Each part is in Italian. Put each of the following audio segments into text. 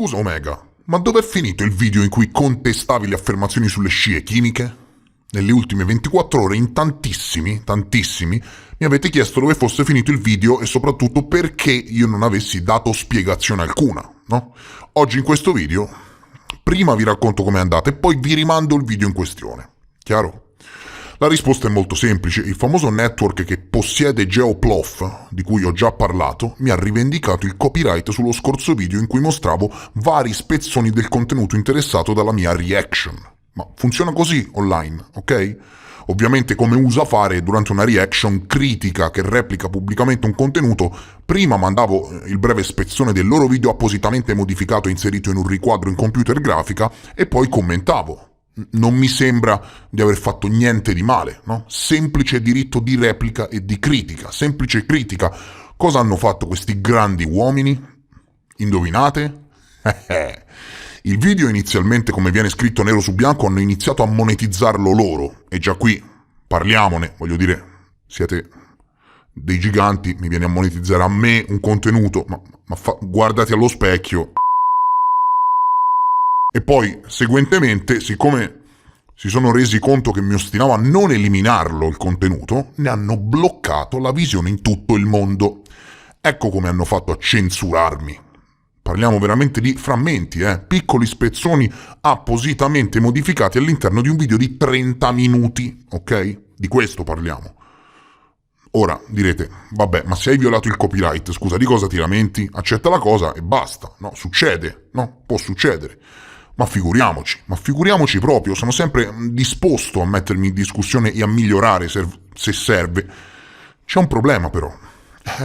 Scusa Omega, ma dov'è finito il video in cui contestavi le affermazioni sulle scie chimiche? Nelle ultime 24 ore in tantissimi mi avete chiesto dove fosse finito il video e soprattutto perché io non avessi dato spiegazione alcuna, no? Oggi in questo video, prima vi racconto com'è andata e poi vi rimando il video in questione. Chiaro? La risposta è molto semplice. Il famoso network che possiede Geoplof, di cui ho già parlato, mi ha rivendicato il copyright sullo scorso video in cui mostravo vari spezzoni del contenuto interessato dalla mia reaction. Ma funziona così online, ok? Ovviamente come usa fare durante una reaction critica che replica pubblicamente un contenuto, prima mandavo il breve spezzone del loro video appositamente modificato e inserito in un riquadro in computer grafica e poi commentavo. Non mi sembra di aver fatto niente di male, no? Semplice diritto di replica e di critica, semplice critica. Cosa hanno fatto questi grandi uomini? Indovinate? Il video inizialmente, come viene scritto nero su bianco, hanno iniziato a monetizzarlo loro. E già qui, parliamone, voglio dire, siete dei giganti, mi viene a monetizzare a me un contenuto, guardati allo specchio. E poi, seguentemente, siccome si sono resi conto che mi ostinavo a non eliminarlo il contenuto, ne hanno bloccato la visione in tutto il mondo. Ecco come hanno fatto a censurarmi. Parliamo veramente di frammenti, piccoli spezzoni appositamente modificati all'interno di un video di 30 minuti, ok? Di questo parliamo. Ora direte, vabbè, ma se hai violato il copyright, scusa, di cosa ti lamenti? Accetta la cosa e basta. No, succede, no? Può succedere. Ma figuriamoci proprio, sono sempre disposto a mettermi in discussione e a migliorare se serve. C'è un problema però,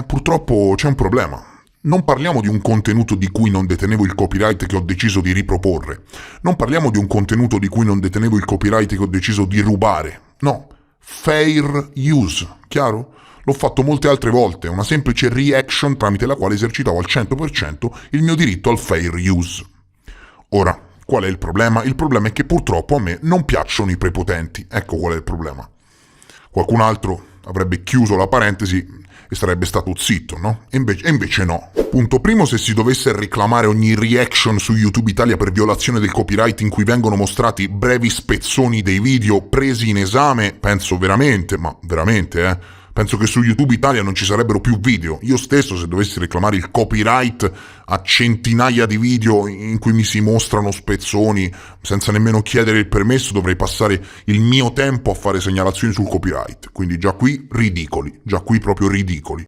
purtroppo c'è un problema. Non parliamo di un contenuto di cui non detenevo il copyright che ho deciso di riproporre. Non parliamo di un contenuto di cui non detenevo il copyright che ho deciso di rubare. No, fair use, chiaro? L'ho fatto molte altre volte, una semplice reaction tramite la quale esercitavo al 100% il mio diritto al fair use. Ora, qual è il problema? Il problema è che purtroppo a me non piacciono i prepotenti. Ecco qual è il problema. Qualcun altro avrebbe chiuso la parentesi e sarebbe stato zitto, no? E invece no. Punto primo, se si dovesse reclamare ogni reaction su YouTube Italia per violazione del copyright in cui vengono mostrati brevi spezzoni dei video presi in esame, penso veramente, penso che su YouTube Italia non ci sarebbero più video. Io stesso, se dovessi reclamare il copyright a centinaia di video in cui mi si mostrano spezzoni senza nemmeno chiedere il permesso, dovrei passare il mio tempo a fare segnalazioni sul copyright. Quindi già qui ridicoli, già qui proprio ridicoli.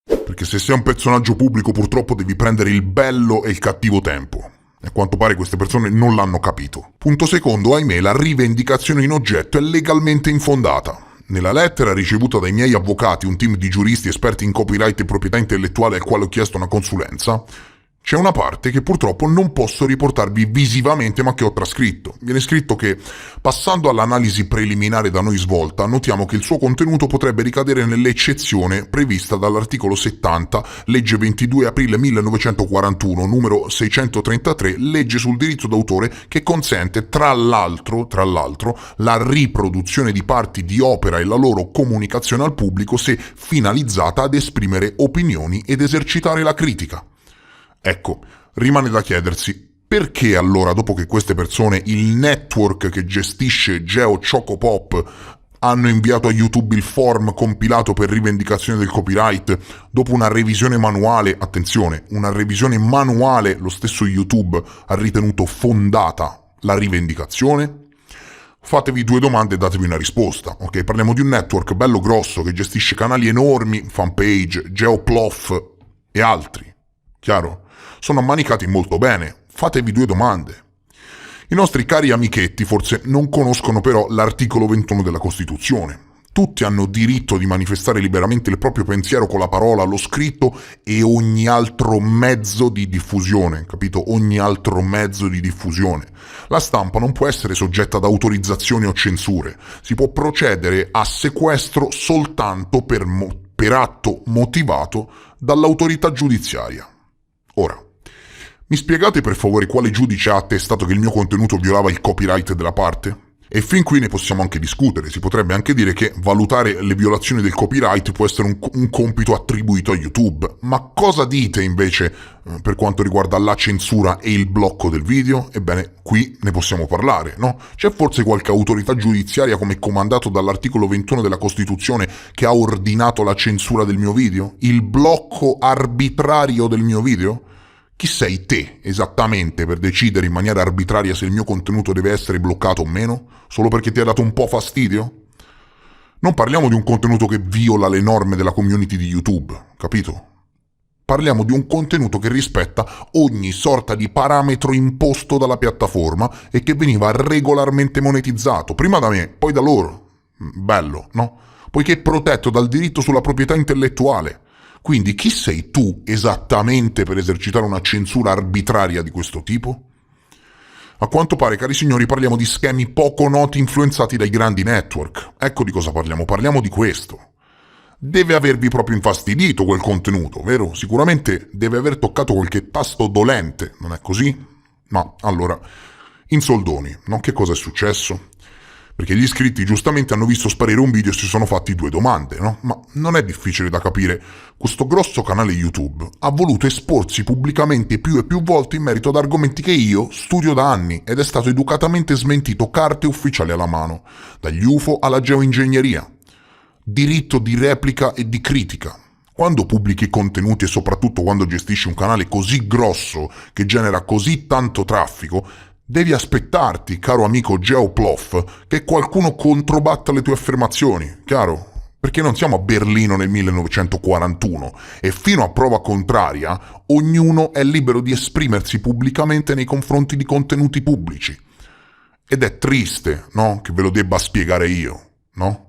Perché se sei un personaggio pubblico purtroppo devi prendere il bello e il cattivo tempo. E a quanto pare queste persone non l'hanno capito. Punto secondo, ahimè, la rivendicazione in oggetto è legalmente infondata. Nella lettera ricevuta dai miei avvocati, un team di giuristi esperti in copyright e proprietà intellettuale al quale ho chiesto una consulenza, c'è una parte che purtroppo non posso riportarvi visivamente ma che ho trascritto. Viene scritto che, passando all'analisi preliminare da noi svolta, notiamo che il suo contenuto potrebbe ricadere nell'eccezione prevista dall'articolo 70, legge 22 aprile 1941, numero 633, legge sul diritto d'autore, che consente tra l'altro la riproduzione di parti di opera e la loro comunicazione al pubblico se finalizzata ad esprimere opinioni ed esercitare la critica. Ecco, rimane da chiedersi, perché allora, dopo che queste persone, il network che gestisce GeoChocopop, hanno inviato a YouTube il form compilato per rivendicazione del copyright, dopo una revisione manuale, attenzione, una revisione manuale, lo stesso YouTube ha ritenuto fondata la rivendicazione? Fatevi due domande e datevi una risposta, ok? Parliamo di un network bello grosso che gestisce canali enormi, fanpage, Geoplof e altri, chiaro? Sono ammanicati molto bene. Fatevi due domande. I nostri cari amichetti forse non conoscono però l'articolo 21 della Costituzione. Tutti hanno diritto di manifestare liberamente il proprio pensiero con la parola, lo scritto e ogni altro mezzo di diffusione, capito? Ogni altro mezzo di diffusione. La stampa non può essere soggetta ad autorizzazioni o censure. Si può procedere a sequestro soltanto per atto motivato dall'autorità giudiziaria. Ora, mi spiegate per favore quale giudice ha attestato che il mio contenuto violava il copyright della parte? E fin qui ne possiamo anche discutere, si potrebbe anche dire che valutare le violazioni del copyright può essere un compito attribuito a YouTube. Ma cosa dite invece per quanto riguarda la censura e il blocco del video? Ebbene, qui ne possiamo parlare, no? C'è forse qualche autorità giudiziaria come comandato dall'articolo 21 della Costituzione che ha ordinato la censura del mio video? Il blocco arbitrario del mio video? Chi sei te esattamente per decidere in maniera arbitraria se il mio contenuto deve essere bloccato o meno? Solo perché ti ha dato un po' fastidio? Non parliamo di un contenuto che viola le norme della community di YouTube, capito? Parliamo di un contenuto che rispetta ogni sorta di parametro imposto dalla piattaforma e che veniva regolarmente monetizzato, prima da me, poi da loro. Bello, no? Poiché è protetto dal diritto sulla proprietà intellettuale. Quindi chi sei tu esattamente per esercitare una censura arbitraria di questo tipo? A quanto pare, cari signori, parliamo di schemi poco noti influenzati dai grandi network. Ecco di cosa parliamo di questo. Deve avervi proprio infastidito quel contenuto, vero? Sicuramente deve aver toccato qualche tasto dolente, non è così? Ma allora, in soldoni, no? Che cosa è successo? Perché gli iscritti giustamente hanno visto sparire un video e si sono fatti due domande, no? Ma non è difficile da capire. Questo grosso canale YouTube ha voluto esporsi pubblicamente più e più volte in merito ad argomenti che io studio da anni ed è stato educatamente smentito carte ufficiali alla mano, dagli UFO alla geoingegneria. Diritto di replica e di critica. Quando pubblichi contenuti e soprattutto quando gestisci un canale così grosso che genera così tanto traffico, devi aspettarti, caro amico Geoplof, che qualcuno controbatta le tue affermazioni, chiaro? Perché non siamo a Berlino nel 1941 e fino a prova contraria ognuno è libero di esprimersi pubblicamente nei confronti di contenuti pubblici. Ed è triste, no? Che ve lo debba spiegare io, no?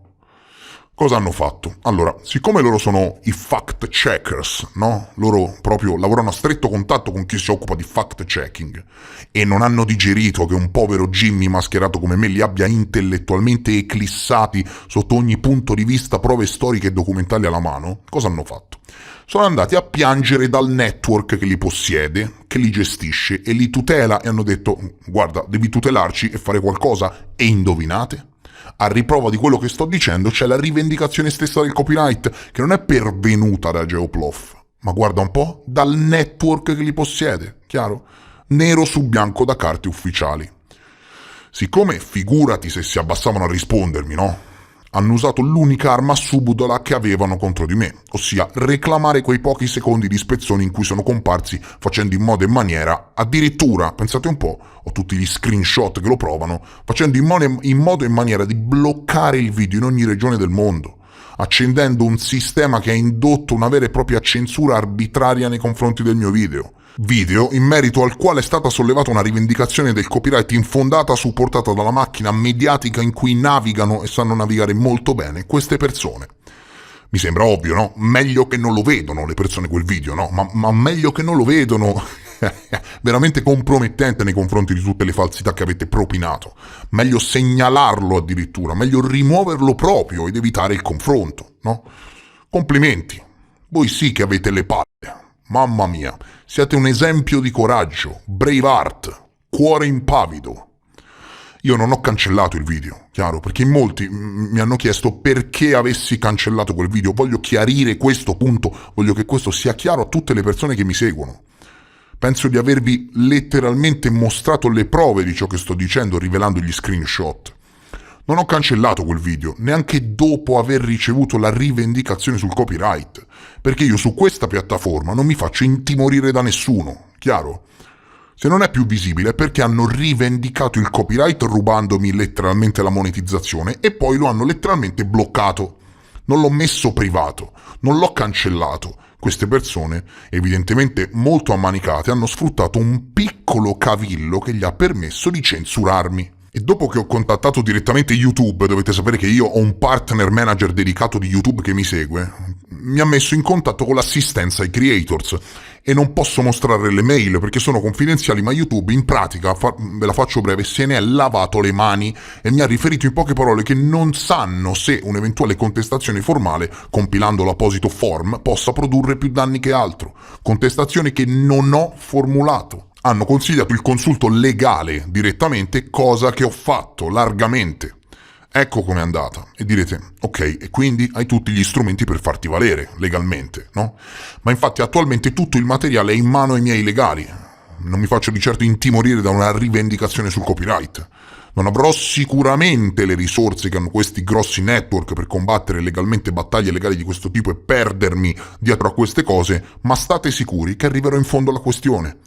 Cosa hanno fatto? Allora, siccome loro sono i fact checkers, no? Loro proprio lavorano a stretto contatto con chi si occupa di fact checking e non hanno digerito che un povero Jimmy mascherato come me li abbia intellettualmente eclissati sotto ogni punto di vista, prove storiche e documentali alla mano, cosa hanno fatto? Sono andati a piangere dal network che li possiede, che li gestisce e li tutela e hanno detto: guarda, devi tutelarci e fare qualcosa. E indovinate? A riprova di quello che sto dicendo c'è la rivendicazione stessa del copyright, che non è pervenuta da Geoplof, ma guarda un po', dal network che li possiede, chiaro? Nero su bianco da carte ufficiali. Siccome figurati se si abbassavano a rispondermi, no? Hanno usato l'unica arma subdola che avevano contro di me, ossia reclamare quei pochi secondi di spezzoni in cui sono comparsi facendo in modo e maniera, addirittura, pensate un po', ho tutti gli screenshot che lo provano, facendo in modo e maniera di bloccare il video in ogni regione del mondo, accendendo un sistema che ha indotto una vera e propria censura arbitraria nei confronti del mio video. Video in merito al quale è stata sollevata una rivendicazione del copyright infondata supportata dalla macchina mediatica in cui navigano e sanno navigare molto bene queste persone. Mi sembra ovvio, no? Meglio che non lo vedono le persone quel video, no? Ma meglio che non lo vedono. Veramente compromettente nei confronti di tutte le falsità che avete propinato. Meglio segnalarlo addirittura, meglio rimuoverlo proprio ed evitare il confronto, no? Complimenti. Voi sì che avete le palle. Mamma mia, siete un esempio di coraggio, Braveheart, cuore impavido. Io non ho cancellato il video, chiaro, perché in molti mi hanno chiesto perché avessi cancellato quel video. Voglio chiarire questo punto, voglio che questo sia chiaro a tutte le persone che mi seguono. Penso di avervi letteralmente mostrato le prove di ciò che sto dicendo, rivelando gli screenshot. Non ho cancellato quel video, neanche dopo aver ricevuto la rivendicazione sul copyright, perché io su questa piattaforma non mi faccio intimorire da nessuno, chiaro? Se non è più visibile è perché hanno rivendicato il copyright rubandomi letteralmente la monetizzazione e poi lo hanno letteralmente bloccato. Non l'ho messo privato, non l'ho cancellato. Queste persone, evidentemente molto ammanicate, hanno sfruttato un piccolo cavillo che gli ha permesso di censurarmi. E dopo che ho contattato direttamente YouTube, dovete sapere che io ho un partner manager dedicato di YouTube che mi segue, mi ha messo in contatto con l'assistenza ai creators e non posso mostrare le mail perché sono confidenziali, ma YouTube in pratica, ve la faccio breve, se ne è lavato le mani e mi ha riferito in poche parole che non sanno se un'eventuale contestazione formale, compilando l'apposito form, possa produrre più danni che altro. Contestazione che non ho formulato. hanno consigliato il consulto legale direttamente, cosa che ho fatto largamente. Ecco com'è andata. E direte, ok, e quindi hai tutti gli strumenti per farti valere legalmente, no? Ma infatti attualmente tutto il materiale è in mano ai miei legali. Non mi faccio di certo intimorire da una rivendicazione sul copyright. Non avrò sicuramente le risorse che hanno questi grossi network per combattere legalmente battaglie legali di questo tipo e perdermi dietro a queste cose, ma state sicuri che arriverò in fondo alla questione.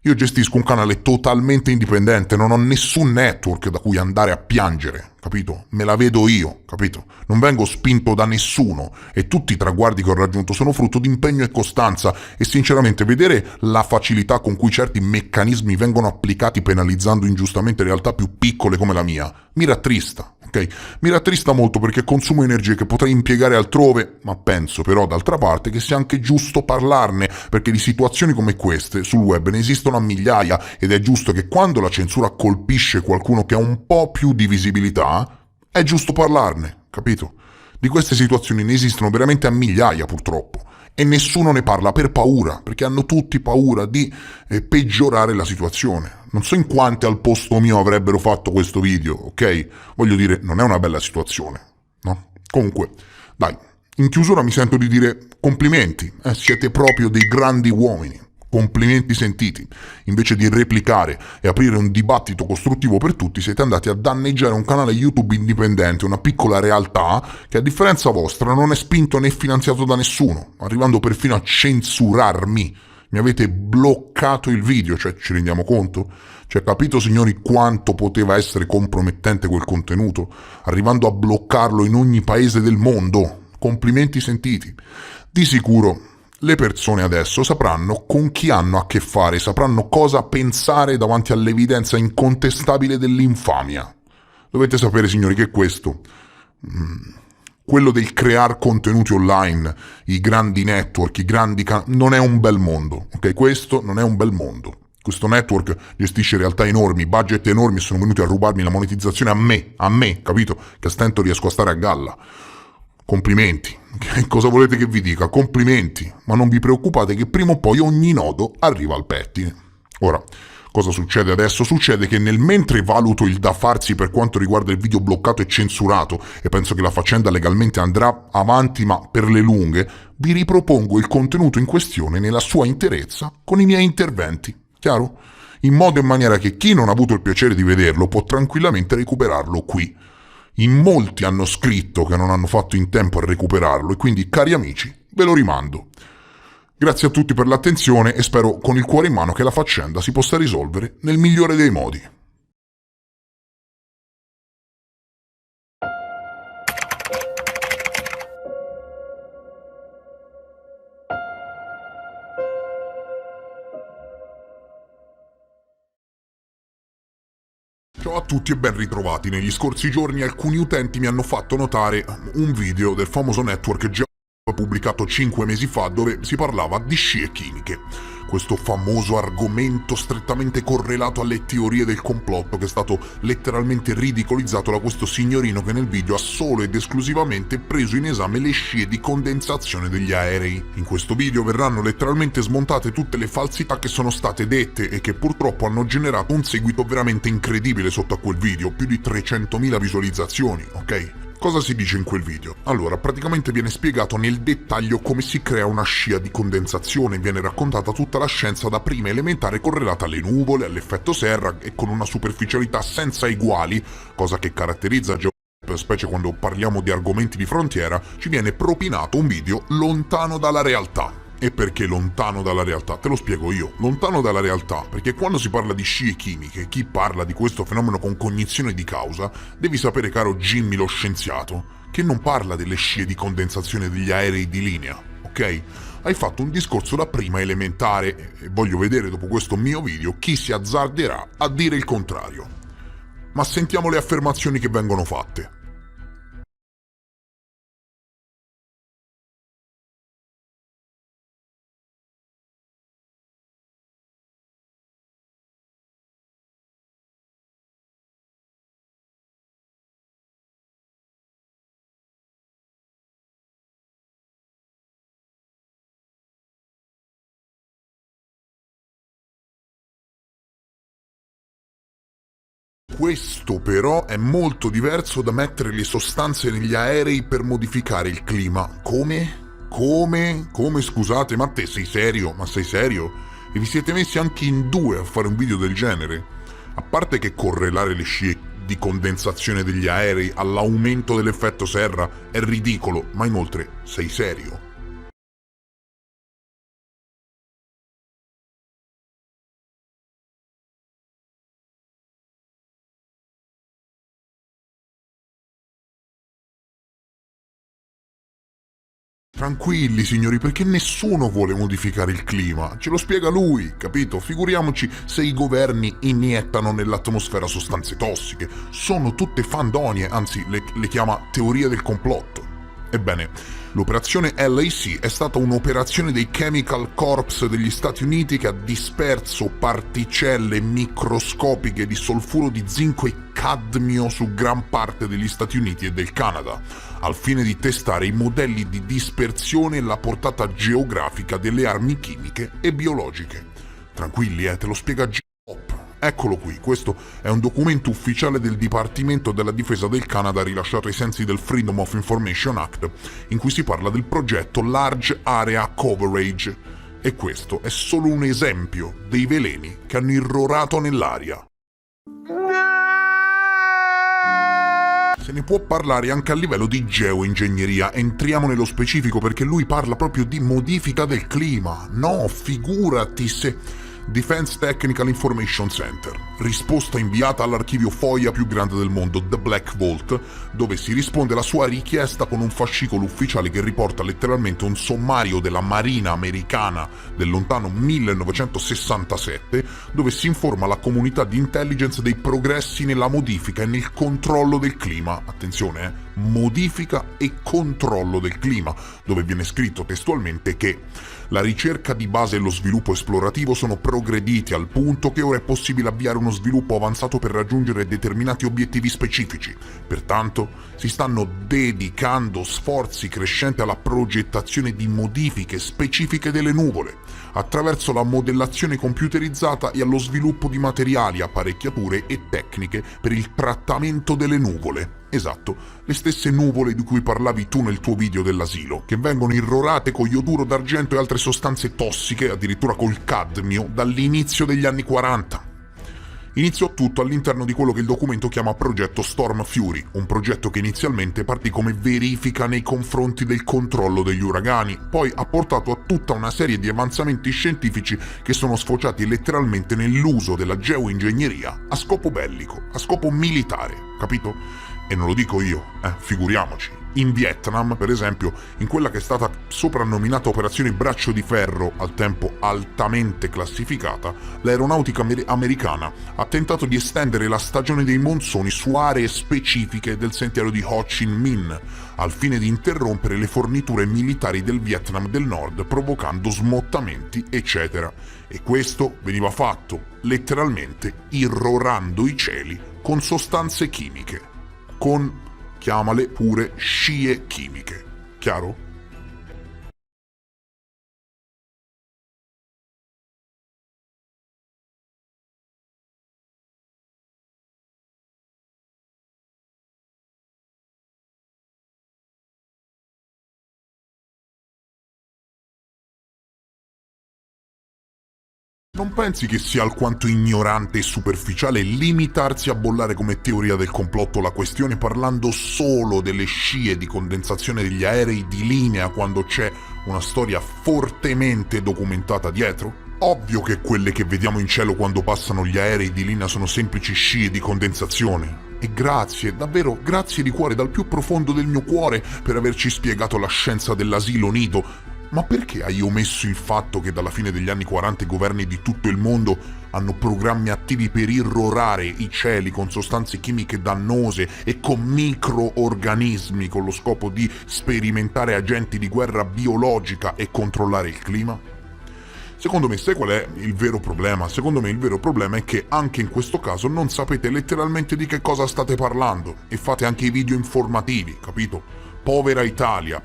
Io gestisco un canale totalmente indipendente, non ho nessun network da cui andare a piangere, capito? Me la vedo io, capito? Non vengo spinto da nessuno e tutti i traguardi che ho raggiunto sono frutto di impegno e costanza e sinceramente vedere la facilità con cui certi meccanismi vengono applicati penalizzando ingiustamente realtà più piccole come la mia mi rattrista. Ok? Mi rattrista molto perché consumo energie che potrei impiegare altrove, ma penso però d'altra parte che sia anche giusto parlarne, perché di situazioni come queste sul web ne esistono a migliaia ed è giusto che quando la censura colpisce qualcuno che ha un po' più di visibilità, è giusto parlarne, capito? Di queste situazioni ne esistono veramente a migliaia purtroppo. E nessuno ne parla per paura, perché hanno tutti paura di peggiorare la situazione. Non so in quanti al posto mio avrebbero fatto questo video, ok? Voglio dire, non è una bella situazione, no? Comunque, dai, in chiusura mi sento di dire complimenti, siete proprio dei grandi uomini. Complimenti sentiti. Invece di replicare e aprire un dibattito costruttivo per tutti, siete andati a danneggiare un canale YouTube indipendente, una piccola realtà che a differenza vostra non è spinto né finanziato da nessuno, arrivando perfino a censurarmi. Mi avete bloccato il video, cioè ci rendiamo conto? Cioè capito signori quanto poteva essere compromettente quel contenuto, arrivando a bloccarlo in ogni paese del mondo. Complimenti sentiti. Di sicuro le persone adesso sapranno con chi hanno a che fare, sapranno cosa pensare davanti all'evidenza incontestabile dell'infamia. Dovete sapere, signori, che questo, quello del creare contenuti online, i grandi network, non è un bel mondo, ok? Questo non è un bel mondo. Questo network gestisce realtà enormi, budget enormi e sono venuti a rubarmi la monetizzazione a me, capito? Che a stento riesco a stare a galla. Complimenti. Cosa volete che vi dica? Complimenti. Ma non vi preoccupate che prima o poi ogni nodo arriva al pettine. Ora, cosa succede adesso? Succede che nel mentre valuto il da farsi per quanto riguarda il video bloccato e censurato e penso che la faccenda legalmente andrà avanti ma per le lunghe, vi ripropongo il contenuto in questione nella sua interezza con i miei interventi. Chiaro? In modo e maniera che chi non ha avuto il piacere di vederlo può tranquillamente recuperarlo qui. In molti hanno scritto che non hanno fatto in tempo a recuperarlo e quindi, cari amici, ve lo rimando. Grazie a tutti per l'attenzione e spero con il cuore in mano che la faccenda si possa risolvere nel migliore dei modi. Ciao a tutti e ben ritrovati. Negli scorsi giorni alcuni utenti mi hanno fatto notare un video del famoso network pubblicato 5 mesi fa dove si parlava di scie chimiche. Questo famoso argomento strettamente correlato alle teorie del complotto che è stato letteralmente ridicolizzato da questo signorino che nel video ha solo ed esclusivamente preso in esame le scie di condensazione degli aerei. In questo video verranno letteralmente smontate tutte le falsità che sono state dette e che purtroppo hanno generato un seguito veramente incredibile sotto a quel video, più di 300.000 visualizzazioni, ok? Cosa si dice in quel video? Allora, praticamente viene spiegato nel dettaglio come si crea una scia di condensazione, viene raccontata tutta la scienza da prima elementare correlata alle nuvole, all'effetto serra e con una superficialità senza eguali, cosa che caratterizza specie quando parliamo di argomenti di frontiera, ci viene propinato un video lontano dalla realtà. E perché lontano dalla realtà? Te lo spiego io. Lontano dalla realtà, perché quando si parla di scie chimiche, chi parla di questo fenomeno con cognizione di causa, devi sapere, caro Jimmy lo scienziato, che non parla delle scie di condensazione degli aerei di linea, ok? Hai fatto un discorso da prima elementare e voglio vedere dopo questo mio video chi si azzarderà a dire il contrario. Ma sentiamo le affermazioni che vengono fatte. Questo però è molto diverso da mettere le sostanze negli aerei per modificare il clima. Come? Come scusate, ma te sei serio? Ma sei serio? E vi siete messi anche in due a fare un video del genere? A parte che correlare le scie di condensazione degli aerei all'aumento dell'effetto serra è ridicolo, ma inoltre sei serio? Tranquilli signori, perché nessuno vuole modificare il clima, ce lo spiega lui, capito? Figuriamoci se i governi iniettano nell'atmosfera sostanze tossiche, sono tutte fandonie, anzi le chiama teoria del complotto. Ebbene, l'operazione LAC è stata un'operazione dei Chemical Corps degli Stati Uniti che ha disperso particelle microscopiche di solfuro di zinco e cadmio su gran parte degli Stati Uniti e del Canada, al fine di testare i modelli di dispersione e la portata geografica delle armi chimiche e biologiche. Tranquilli, te lo spiega G-Pop. Eccolo qui, questo è un documento ufficiale del Dipartimento della Difesa del Canada rilasciato ai sensi del Freedom of Information Act, in cui si parla del progetto Large Area Coverage. E questo è solo un esempio dei veleni che hanno irrorato nell'aria. Se ne può parlare anche a livello di geoingegneria, entriamo nello specifico perché lui parla proprio di modifica del clima. No, figurati se... Defense Technical Information Center. Risposta inviata all'archivio FOIA più grande del mondo, The Black Vault, dove si risponde alla sua richiesta con un fascicolo ufficiale che riporta letteralmente un sommario della Marina americana del lontano 1967, dove si informa la comunità di intelligence dei progressi nella modifica e nel controllo del clima. Attenzione, modifica e controllo del clima, dove viene scritto testualmente che la ricerca di base e lo sviluppo esplorativo sono progrediti al punto che ora è possibile avviare uno sviluppo avanzato per raggiungere determinati obiettivi specifici. Pertanto, si stanno dedicando sforzi crescenti alla progettazione di modifiche specifiche delle nuvole, attraverso la modellazione computerizzata e allo sviluppo di materiali, apparecchiature e tecniche per il trattamento delle nuvole. Esatto, le stesse nuvole di cui parlavi tu nel tuo video dell'asilo, che vengono irrorate con ioduro d'argento e altre sostanze tossiche, addirittura col cadmio, dall'inizio degli anni 40. Iniziò tutto all'interno di quello che il documento chiama Progetto Storm Fury, un progetto che inizialmente partì come verifica nei confronti del controllo degli uragani, poi ha portato a tutta una serie di avanzamenti scientifici che sono sfociati letteralmente nell'uso della geoingegneria a scopo bellico, a scopo militare, capito? E non lo dico io, figuriamoci. In Vietnam, per esempio, in quella che è stata soprannominata Operazione Braccio di Ferro, al tempo altamente classificata, l'aeronautica americana ha tentato di estendere la stagione dei monsoni su aree specifiche del sentiero di Ho Chi Minh, al fine di interrompere le forniture militari del Vietnam del Nord, provocando smottamenti, eccetera. E questo veniva fatto, letteralmente, irrorando i cieli con sostanze chimiche. Con, chiamale pure, scie chimiche. Chiaro? Non pensi che sia alquanto ignorante e superficiale limitarsi a bollare come teoria del complotto la questione parlando solo delle scie di condensazione degli aerei di linea quando c'è una storia fortemente documentata dietro? Ovvio che quelle che vediamo in cielo quando passano gli aerei di linea sono semplici scie di condensazione. E grazie, davvero grazie di cuore, dal più profondo del mio cuore, per averci spiegato la scienza dell'asilo nido. Ma perché hai omesso il fatto che dalla fine degli anni 40 i governi di tutto il mondo hanno programmi attivi per irrorare i cieli con sostanze chimiche dannose e con microorganismi con lo scopo di sperimentare agenti di guerra biologica e controllare il clima? Secondo me, sai qual è il vero problema? Secondo me il vero problema è che anche in questo caso non sapete letteralmente di che cosa state parlando e fate anche i video informativi, capito? Povera Italia,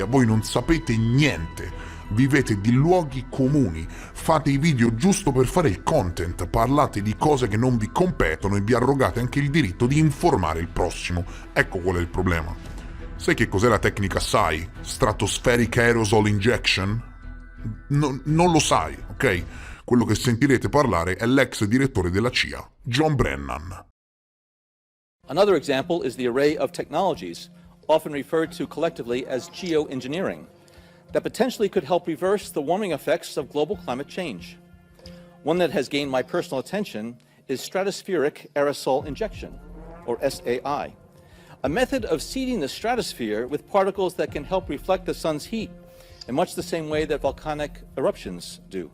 voi non sapete niente. vivete di luoghi comuni, fate i video giusto per fare il content, parlate di cose che non vi competono e vi arrogate anche il diritto di informare il prossimo. Ecco qual è il problema. Sai che cos'è la tecnica SAI? Stratospheric Aerosol Injection? Non lo sai, ok? Quello che sentirete parlare è l'ex direttore della CIA, John Brennan. Another example is the array of technologies, often referred to collectively as geoengineering, that potentially could help reverse the warming effects of global climate change. One that has gained my personal attention is stratospheric aerosol injection, or SAI, a method of seeding the stratosphere with particles that can help reflect the sun's heat in much the same way that volcanic eruptions do.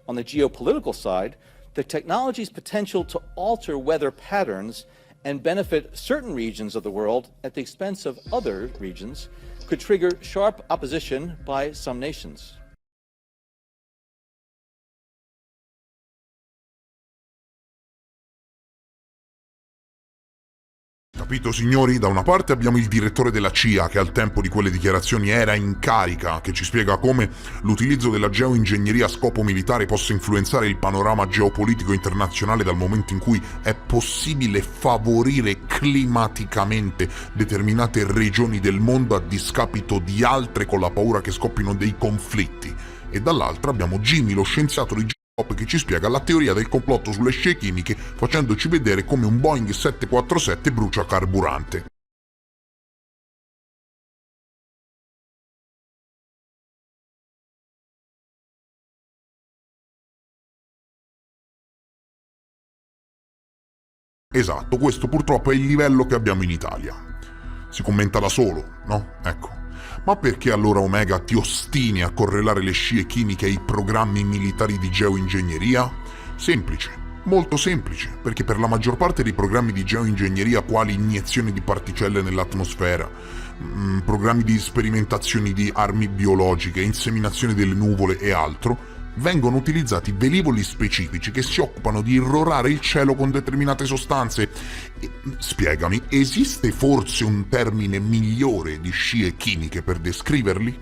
On the geopolitical side, the technology's potential to alter weather patterns and benefit certain regions of the world at the expense of other regions could trigger sharp opposition by some nations. Capito, signori? Da una parte abbiamo il direttore della CIA, che al tempo di quelle dichiarazioni era in carica, che ci spiega come l'utilizzo della geoingegneria a scopo militare possa influenzare il panorama geopolitico internazionale dal momento in cui è possibile favorire climaticamente determinate regioni del mondo a discapito di altre con la paura che scoppino dei conflitti. E dall'altra abbiamo Jimmy, lo scienziato di che ci spiega la teoria del complotto sulle scie chimiche facendoci vedere come un Boeing 747 brucia carburante. Esatto, questo purtroppo è il livello che abbiamo in Italia. Si commenta da solo, no? Ecco. Ma perché allora Omega ti ostini a correlare le scie chimiche ai programmi militari di geoingegneria? Semplice, molto semplice, perché per la maggior parte dei programmi di geoingegneria quali iniezioni di particelle nell'atmosfera, programmi di sperimentazioni di armi biologiche, inseminazione delle nuvole e altro, vengono utilizzati velivoli specifici che si occupano di irrorare il cielo con determinate sostanze. Spiegami, esiste forse un termine migliore di scie chimiche per descriverli?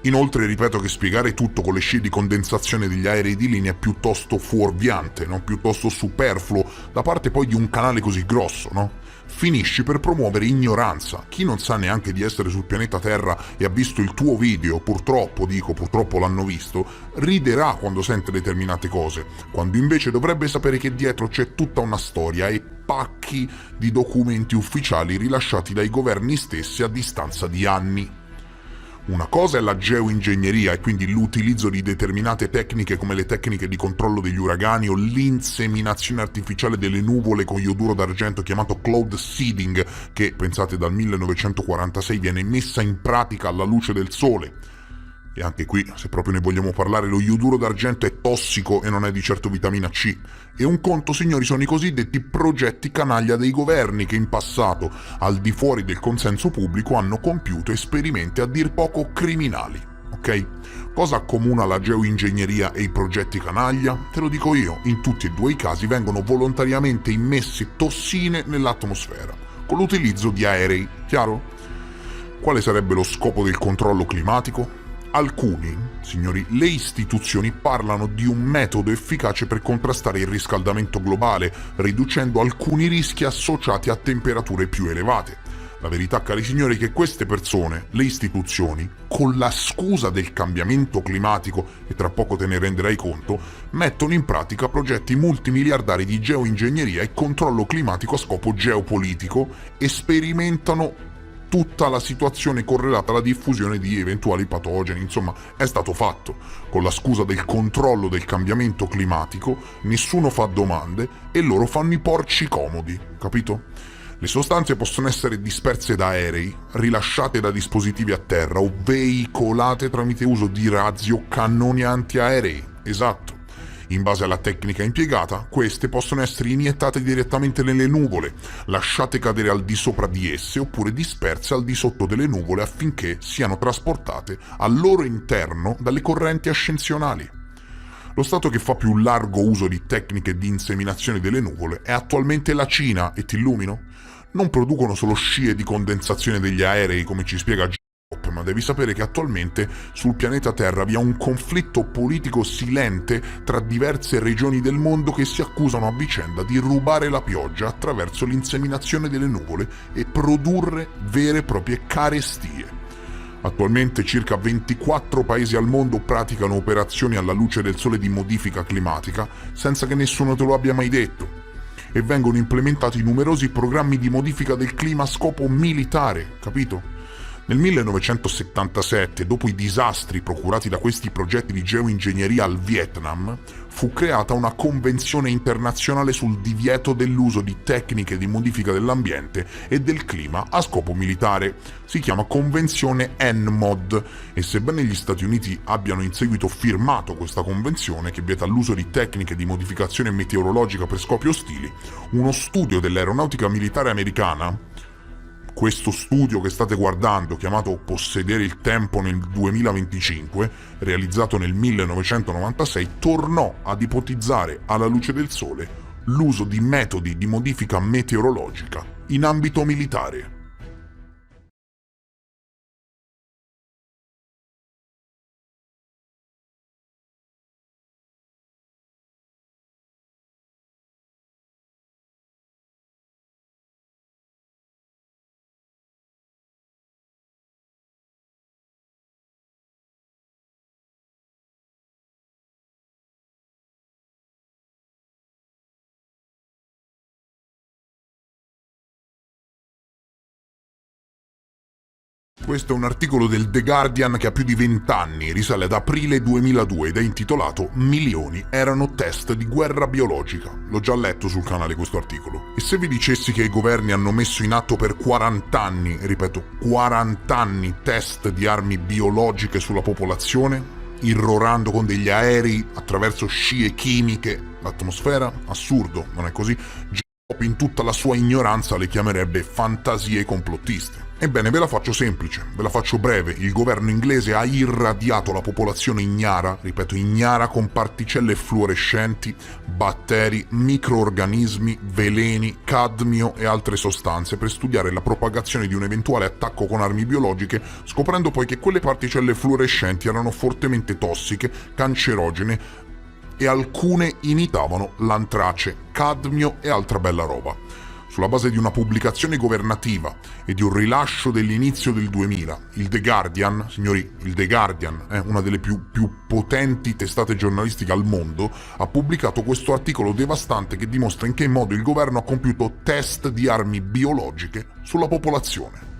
Inoltre ripeto che spiegare tutto con le scie di condensazione degli aerei di linea è piuttosto fuorviante, no? Piuttosto superfluo, da parte poi di un canale così grosso, no? Finisci per promuovere ignoranza. Chi non sa neanche di essere sul pianeta Terra e ha visto il tuo video, purtroppo l'hanno visto, riderà quando sente determinate cose, quando invece dovrebbe sapere che dietro c'è tutta una storia e pacchi di documenti ufficiali rilasciati dai governi stessi a distanza di anni. Una cosa è la geoingegneria e quindi l'utilizzo di determinate tecniche come le tecniche di controllo degli uragani o l'inseminazione artificiale delle nuvole con ioduro d'argento chiamato cloud seeding, che, pensate, dal 1946 viene messa in pratica alla luce del sole. E anche qui, se proprio ne vogliamo parlare, lo ioduro d'argento è tossico e non è di certo vitamina C. E un conto, signori, sono i cosiddetti progetti canaglia dei governi che in passato, al di fuori del consenso pubblico, hanno compiuto esperimenti a dir poco criminali. Ok? Cosa accomuna la geoingegneria e i progetti canaglia? Te lo dico io, in tutti e due i casi vengono volontariamente immesse tossine nell'atmosfera, con l'utilizzo di aerei, chiaro? Quale sarebbe lo scopo del controllo climatico? Alcuni, signori, le istituzioni parlano di un metodo efficace per contrastare il riscaldamento globale, riducendo alcuni rischi associati a temperature più elevate. La verità, cari signori, è che queste persone, le istituzioni, con la scusa del cambiamento climatico, e tra poco te ne renderai conto, mettono in pratica progetti multimiliardari di geoingegneria e controllo climatico a scopo geopolitico e sperimentano tutta la situazione correlata alla diffusione di eventuali patogeni. Insomma, è stato fatto. Con la scusa del controllo del cambiamento climatico, nessuno fa domande e loro fanno i porci comodi, capito? Le sostanze possono essere disperse da aerei, rilasciate da dispositivi a terra o veicolate tramite uso di razzi o cannoni antiaerei. Esatto. In base alla tecnica impiegata, queste possono essere iniettate direttamente nelle nuvole, lasciate cadere al di sopra di esse oppure disperse al di sotto delle nuvole affinché siano trasportate al loro interno dalle correnti ascensionali. Lo stato che fa più largo uso di tecniche di inseminazione delle nuvole è attualmente la Cina, e ti illumino? Non producono solo scie di condensazione degli aerei, come ci spiega ma devi sapere che attualmente sul pianeta Terra vi è un conflitto politico silente tra diverse regioni del mondo che si accusano a vicenda di rubare la pioggia attraverso l'inseminazione delle nuvole e produrre vere e proprie carestie. Attualmente circa 24 paesi al mondo praticano operazioni alla luce del sole di modifica climatica senza che nessuno te lo abbia mai detto, e vengono implementati numerosi programmi di modifica del clima a scopo militare, capito? Nel 1977, dopo i disastri procurati da questi progetti di geoingegneria al Vietnam, fu creata una convenzione internazionale sul divieto dell'uso di tecniche di modifica dell'ambiente e del clima a scopo militare. Si chiama Convenzione NMOD e sebbene gli Stati Uniti abbiano in seguito firmato questa convenzione che vieta l'uso di tecniche di modificazione meteorologica per scopi ostili, uno studio dell'aeronautica militare americana, questo studio che state guardando, chiamato Possedere il tempo nel 2025, realizzato nel 1996, tornò ad ipotizzare alla luce del sole l'uso di metodi di modifica meteorologica in ambito militare. Questo è un articolo del The Guardian che ha più di 20 anni, risale ad aprile 2002 ed è intitolato "Milioni erano test di guerra biologica". L'ho già letto sul canale questo articolo. E se vi dicessi che i governi hanno messo in atto per 40 anni, ripeto 40 anni, test di armi biologiche sulla popolazione, irrorando con degli aerei attraverso scie chimiche l'atmosfera? Assurdo, non è così? In tutta la sua ignoranza le chiamerebbe fantasie complottiste. Ebbene, ve la faccio semplice, ve la faccio breve. Il governo inglese ha irradiato la popolazione ignara, ripeto ignara, con particelle fluorescenti, batteri, microorganismi, veleni, cadmio e altre sostanze per studiare la propagazione di un eventuale attacco con armi biologiche, scoprendo poi che quelle particelle fluorescenti erano fortemente tossiche, cancerogene e alcune imitavano l'antrace, cadmio e altra bella roba. Sulla base di una pubblicazione governativa e di un rilascio dell'inizio del 2000, il The Guardian, signori, il The Guardian è una delle più potenti testate giornalistiche al mondo, ha pubblicato questo articolo devastante che dimostra in che modo il governo ha compiuto test di armi biologiche sulla popolazione.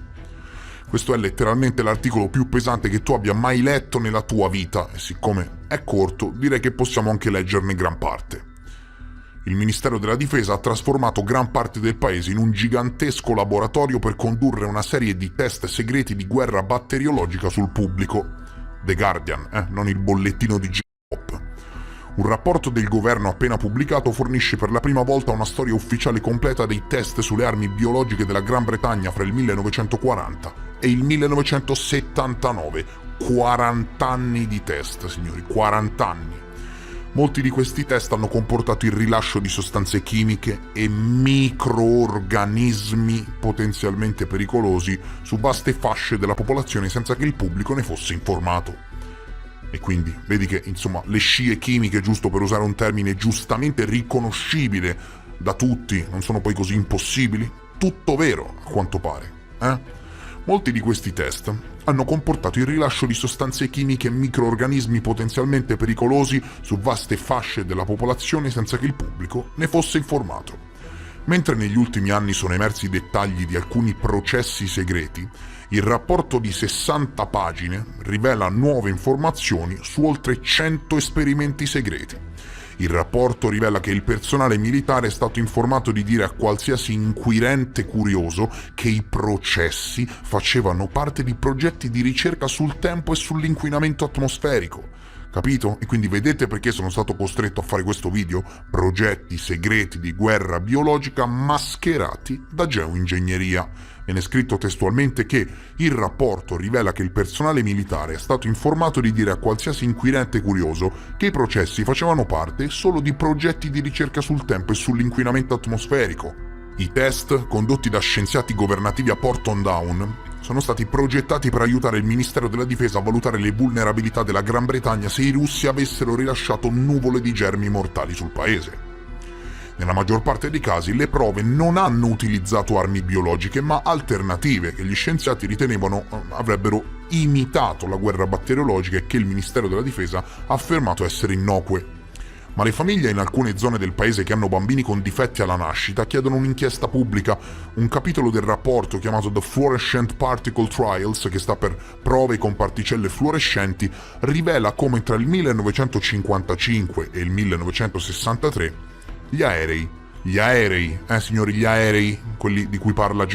Questo è letteralmente l'articolo più pesante che tu abbia mai letto nella tua vita e siccome è corto direi che possiamo anche leggerne gran parte. Il Ministero della Difesa ha trasformato gran parte del paese in un gigantesco laboratorio per condurre una serie di test segreti di guerra batteriologica sul pubblico. The Guardian, non il bollettino di G-Pop. Un rapporto del governo appena pubblicato fornisce per la prima volta una storia ufficiale completa dei test sulle armi biologiche della Gran Bretagna fra il 1940 e il 1979. 40 anni di test, signori, 40 anni. Molti di questi test hanno comportato il rilascio di sostanze chimiche e microorganismi potenzialmente pericolosi su vaste fasce della popolazione senza che il pubblico ne fosse informato. E quindi vedi che, insomma, le scie chimiche, giusto per usare un termine giustamente riconoscibile da tutti, non sono poi così impossibili? Tutto vero, a quanto pare, Molti di questi test hanno comportato il rilascio di sostanze chimiche e microorganismi potenzialmente pericolosi su vaste fasce della popolazione senza che il pubblico ne fosse informato. Mentre negli ultimi anni sono emersi i dettagli di alcuni processi segreti, il rapporto di 60 pagine rivela nuove informazioni su oltre 100 esperimenti segreti. Il rapporto rivela che il personale militare è stato informato di dire a qualsiasi inquirente curioso che i processi facevano parte di progetti di ricerca sul tempo e sull'inquinamento atmosferico. Capito? E quindi vedete perché sono stato costretto a fare questo video? Progetti segreti di guerra biologica mascherati da geoingegneria. Viene scritto testualmente che il rapporto rivela che il personale militare è stato informato di dire a qualsiasi inquirente curioso che i processi facevano parte solo di progetti di ricerca sul tempo e sull'inquinamento atmosferico. I test, condotti da scienziati governativi a Porton Down, sono stati progettati per aiutare il Ministero della Difesa a valutare le vulnerabilità della Gran Bretagna se i russi avessero rilasciato nuvole di germi mortali sul paese. Nella maggior parte dei casi le prove non hanno utilizzato armi biologiche, ma alternative che gli scienziati ritenevano avrebbero imitato la guerra batteriologica e che il Ministero della Difesa ha affermato essere innocue. Ma le famiglie in alcune zone del paese che hanno bambini con difetti alla nascita chiedono un'inchiesta pubblica. Un capitolo del rapporto chiamato The Fluorescent Particle Trials, che sta per prove con particelle fluorescenti, rivela come tra il 1955 e il 1963 gli aerei, signori, gli aerei, quelli di cui parla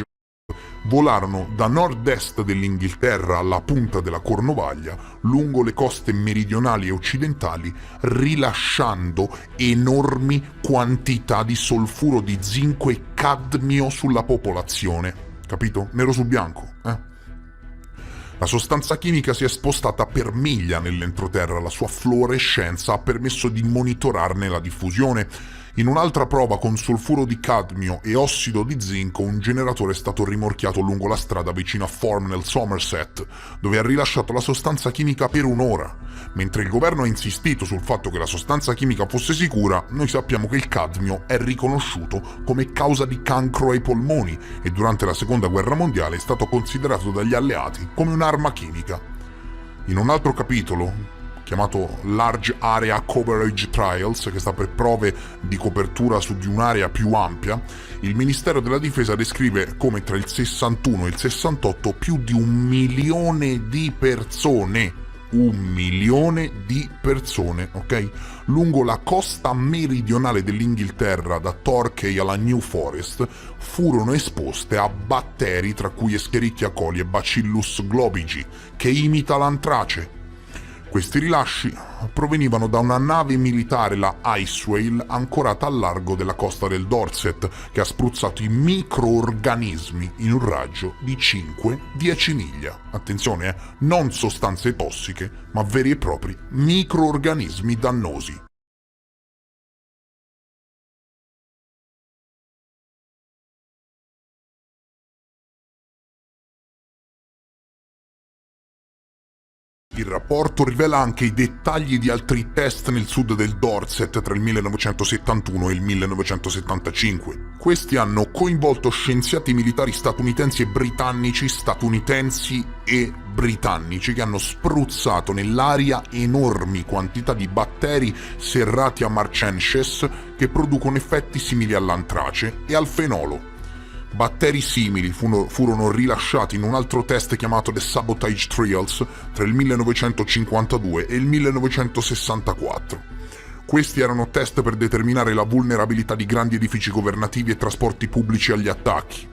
volarono da nord-est dell'Inghilterra alla punta della Cornovaglia, lungo le coste meridionali e occidentali, rilasciando enormi quantità di solfuro di zinco e cadmio sulla popolazione. Capito? Nero su bianco, La sostanza chimica si è spostata per miglia nell'entroterra, la sua fluorescenza ha permesso di monitorarne la diffusione. In un'altra prova con solfuro di cadmio e ossido di zinco, un generatore è stato rimorchiato lungo la strada vicino a Thorne nel Somerset, dove ha rilasciato la sostanza chimica per un'ora. Mentre il governo ha insistito sul fatto che la sostanza chimica fosse sicura, noi sappiamo che il cadmio è riconosciuto come causa di cancro ai polmoni e durante la Seconda Guerra Mondiale è stato considerato dagli alleati come un'arma chimica. In un altro capitolo, chiamato Large Area Coverage Trials, che sta per prove di copertura su di un'area più ampia, il Ministero della Difesa descrive come tra il 61 e il 68 più di 1 milione di persone, ok? Lungo la costa meridionale dell'Inghilterra, da Torquay alla New Forest, furono esposte a batteri tra cui Escherichia coli e Bacillus globigi, che imita l'antrace. Questi rilasci provenivano da una nave militare, la Icewhale, ancorata al largo della costa del Dorset, che ha spruzzato i microorganismi in un raggio di 5-10 miglia. Attenzione, non sostanze tossiche, ma veri e propri microorganismi dannosi. Il rapporto rivela anche i dettagli di altri test nel sud del Dorset tra il 1971 e il 1975. Questi hanno coinvolto scienziati militari statunitensi e britannici che hanno spruzzato nell'aria enormi quantità di batteri serrati a Marchences che producono effetti simili all'antrace e al fenolo. Batteri simili furono rilasciati in un altro test chiamato The Sabotage Trials tra il 1952 e il 1964. Questi erano test per determinare la vulnerabilità di grandi edifici governativi e trasporti pubblici agli attacchi.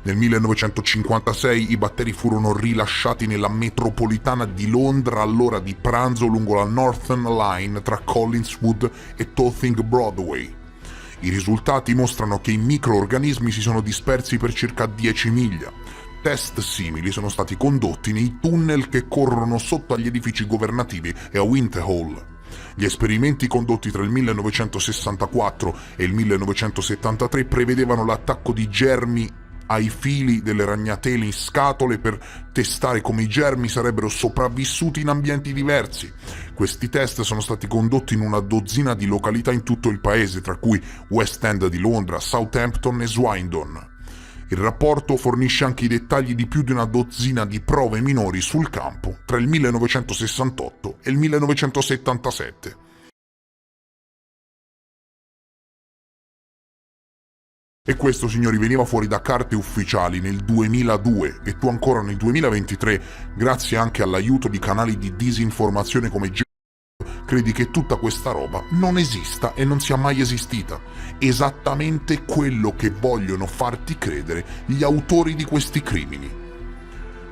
Nel 1956 i batteri furono rilasciati nella metropolitana di Londra all'ora di pranzo lungo la Northern Line tra Collinswood e Tooting Broadway. I risultati mostrano che i microorganismi si sono dispersi per circa 10 miglia. Test simili sono stati condotti nei tunnel che corrono sotto agli edifici governativi e a Winterhall. Gli esperimenti condotti tra il 1964 e il 1973 prevedevano l'attacco di germi ai fili delle ragnatele in scatole per testare come i germi sarebbero sopravvissuti in ambienti diversi. Questi test sono stati condotti in una dozzina di località in tutto il paese, tra cui West End di Londra, Southampton e Swindon. Il rapporto fornisce anche i dettagli di più di una dozzina di prove minori sul campo tra il 1968 e il 1977. E questo, signori, veniva fuori da carte ufficiali nel 2002 e tu ancora nel 2023, grazie anche all'aiuto di canali di disinformazione come credi che tutta questa roba non esista e non sia mai esistita. Esattamente quello che vogliono farti credere gli autori di questi crimini.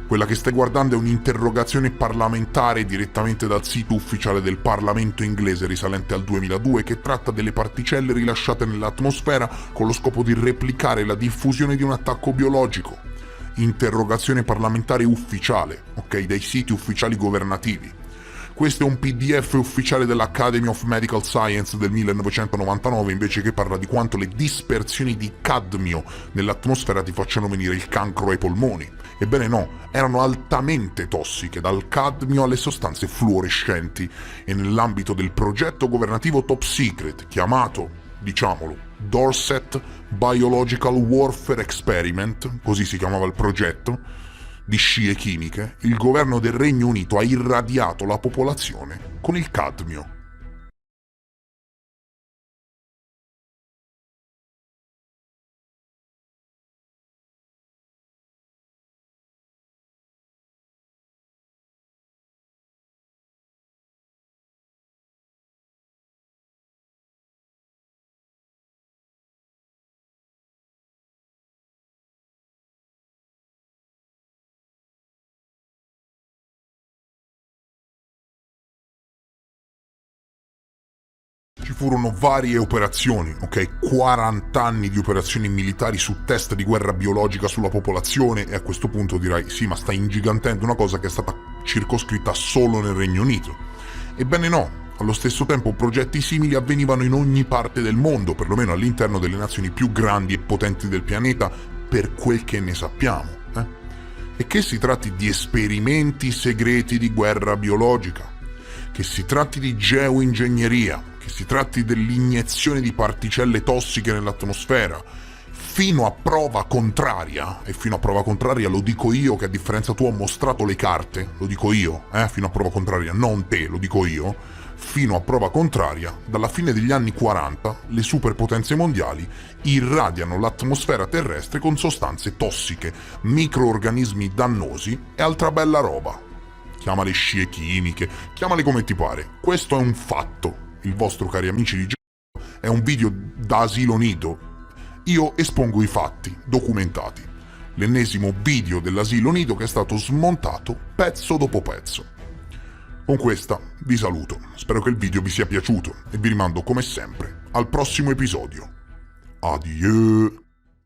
Quella che stai guardando è un'interrogazione parlamentare direttamente dal sito ufficiale del Parlamento inglese risalente al 2002 che tratta delle particelle rilasciate nell'atmosfera con lo scopo di replicare la diffusione di un attacco biologico. Interrogazione parlamentare ufficiale, ok, dai siti ufficiali governativi. Questo è un PDF ufficiale dell'Academy of Medical Science del 1999, invece, che parla di quanto le dispersioni di cadmio nell'atmosfera ti facciano venire il cancro ai polmoni. Ebbene no, erano altamente tossiche, dal cadmio alle sostanze fluorescenti, e nell'ambito del progetto governativo Top Secret, chiamato, diciamolo, Dorset Biological Warfare Experiment, così si chiamava il progetto, di scie chimiche, il governo del Regno Unito ha irradiato la popolazione con il cadmio. Ci furono varie operazioni, ok? 40 anni di operazioni militari su test di guerra biologica sulla popolazione, e a questo punto dirai, sì, ma stai ingigantendo una cosa che è stata circoscritta solo nel Regno Unito. Ebbene no, allo stesso tempo progetti simili avvenivano in ogni parte del mondo, perlomeno all'interno delle nazioni più grandi e potenti del pianeta, per quel che ne sappiamo. E che si tratti di esperimenti segreti di guerra biologica, che si tratti di geoingegneria, che si tratti dell'iniezione di particelle tossiche nell'atmosfera, fino a prova contraria, e fino a prova contraria lo dico io che a differenza tua ho mostrato le carte, lo dico io, fino a prova contraria, non te, lo dico io, fino a prova contraria, dalla fine degli anni 40 le superpotenze mondiali irradiano l'atmosfera terrestre con sostanze tossiche, microorganismi dannosi e altra bella roba. Chiamale scie chimiche, chiamale come ti pare, questo è un fatto. Il vostro, cari amici di Geo, è un video da asilo nido. Io espongo i fatti documentati. L'ennesimo video dell'asilo nido che è stato smontato pezzo dopo pezzo. Con questa vi saluto, spero che il video vi sia piaciuto e vi rimando come sempre al prossimo episodio. Adieu!